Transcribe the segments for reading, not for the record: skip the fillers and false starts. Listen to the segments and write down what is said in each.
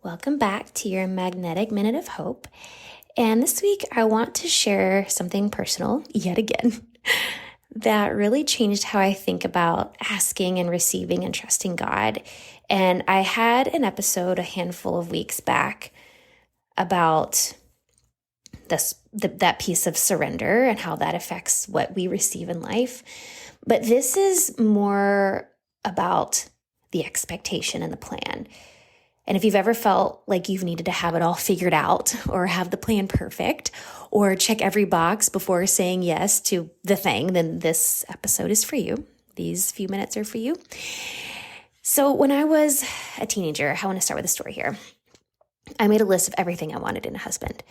Welcome back to your Magnetic Minute of Hope. And this week, I want to share something personal, yet again, that really changed how I think about asking and receiving and trusting God. And I had an episode a handful of weeks back about that piece of surrender and how that affects what we receive in life. But this is more about the expectation and the plan. And if you've ever felt like you've needed to have it all figured out or have the plan perfect or check every box before saying yes to the thing, then this episode is for you. These few minutes are for you. So when I was a teenager, I want to start with a story here. I made a list of everything I wanted in a husband.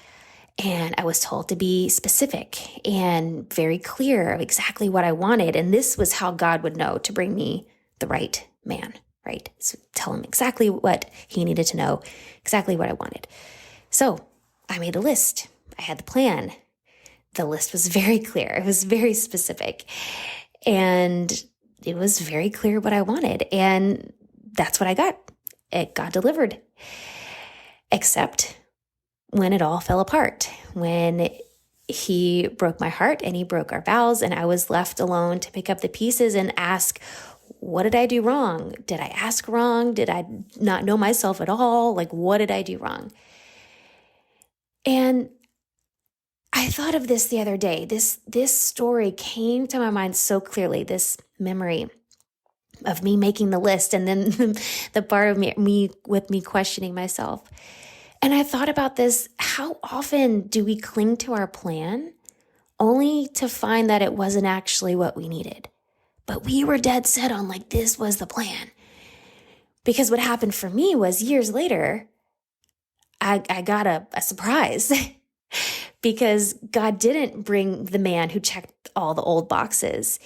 And I was told to be specific and very clear of exactly what I wanted. And this was how God would know to bring me the right man, right? So tell him exactly what he needed to know, exactly what I wanted. So I made a list. I had the plan. The list was very clear. It was very specific. And it was very clear what I wanted. And that's what I got. It got delivered. Except when it all fell apart, when he broke my heart and he broke our vows and I was left alone to pick up the pieces and ask, what did I do wrong? Did I ask wrong? Did I not know myself at all? Like, what did I do wrong? And I thought of this the other day. This story came to my mind so clearly, this memory of me making the list and then the part of me questioning myself. And I thought about this, how often do we cling to our plan only to find that it wasn't actually what we needed? But we were dead set on like, this was the plan. Because what happened for me was years later, I got a surprise because God didn't bring the man who checked all the old boxes.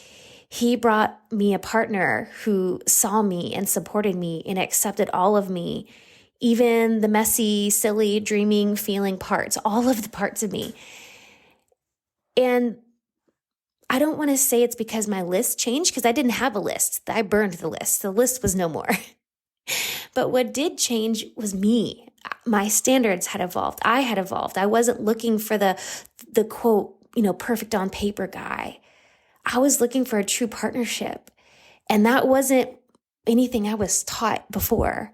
He brought me a partner who saw me and supported me and accepted all of me, even the messy, silly, dreaming, feeling parts, all of the parts of me. And I don't want to say it's because my list changed, because I didn't have a list. I burned the list. The list was no more. But what did change was me. My standards had evolved. I had evolved. I wasn't looking for the quote, perfect on paper guy. I was looking for a true partnership. And that wasn't anything I was taught before.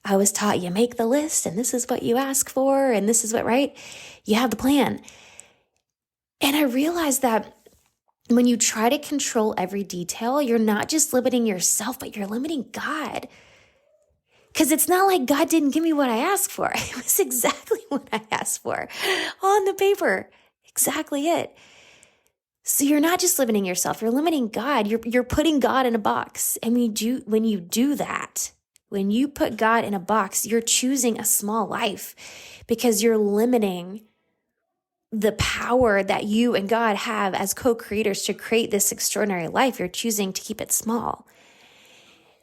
I was taught you make the list and this is what you ask for and this is what, right? You have the plan. And I realized that when you try to control every detail, you're not just limiting yourself, but you're limiting God. Because it's not like God didn't give me what I asked for. It was exactly what I asked for on the paper. Exactly it. So you're not just limiting yourself, you're limiting God. You're putting God in a box. And when you do that, when you put God in a box, you're choosing a small life because you're limiting the power that you and God have as co-creators to create this extraordinary life. You're choosing to keep it small.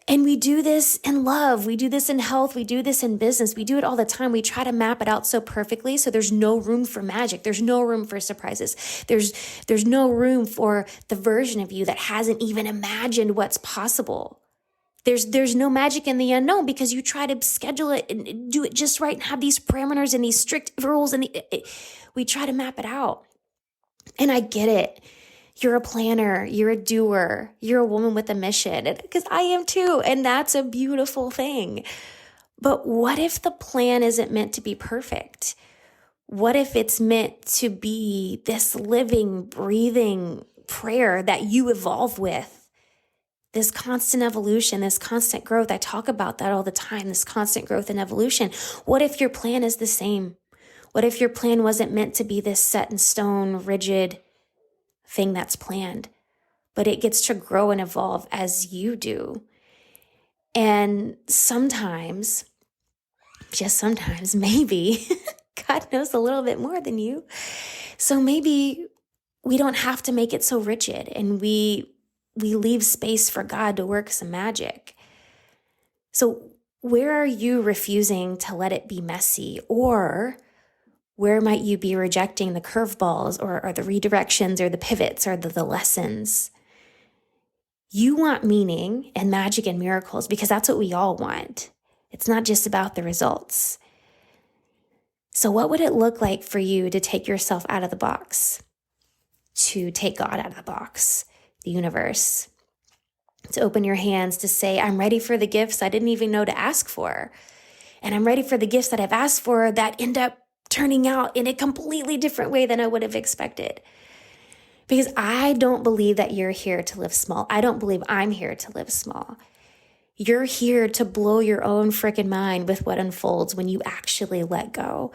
And we do this in love. We do this in health. We do this in business. We do it all the time. We try to map it out so perfectly. So there's no room for magic. There's no room for surprises. There's no room for the version of you that hasn't even imagined what's possible. There's no magic in the unknown because you try to schedule it and do it just right and have these parameters and these strict rules and we try to map it out. And I get it. You're a planner, you're a doer, you're a woman with a mission, because I am too, and that's a beautiful thing. But what if the plan isn't meant to be perfect? What if it's meant to be this living, breathing prayer that you evolve with? This constant evolution, this constant growth. I talk about that all the time, this constant growth and evolution. What if your plan is the same? What if your plan wasn't meant to be this set in stone, rigid thing that's planned, but it gets to grow and evolve as you do? And sometimes, just sometimes, maybe God knows a little bit more than you. So maybe we don't have to make it so rigid and we leave space for God to work some magic. So where are you refusing to let it be messy? Or where might you be rejecting the curveballs or the redirections or the pivots or the lessons? You want meaning and magic and miracles because that's what we all want. It's not just about the results. So what would it look like for you to take yourself out of the box, to take God out of the box, the universe, to open your hands to say, I'm ready for the gifts I didn't even know to ask for. And I'm ready for the gifts that I've asked for that end up turning out in a completely different way than I would have expected. Because I don't believe that you're here to live small. I don't believe I'm here to live small. You're here to blow your own freaking mind with what unfolds when you actually let go.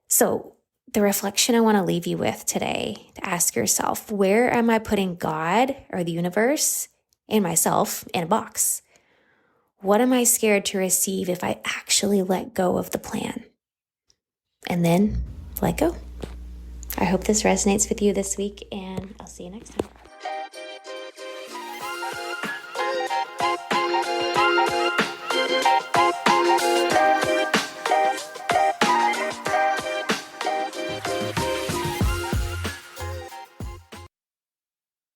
So the reflection I want to leave you with today, to ask yourself, where am I putting God or the universe and myself in a box? What am I scared to receive if I actually let go of the plan? And then let go. I hope this resonates with you this week, and I'll see you next time.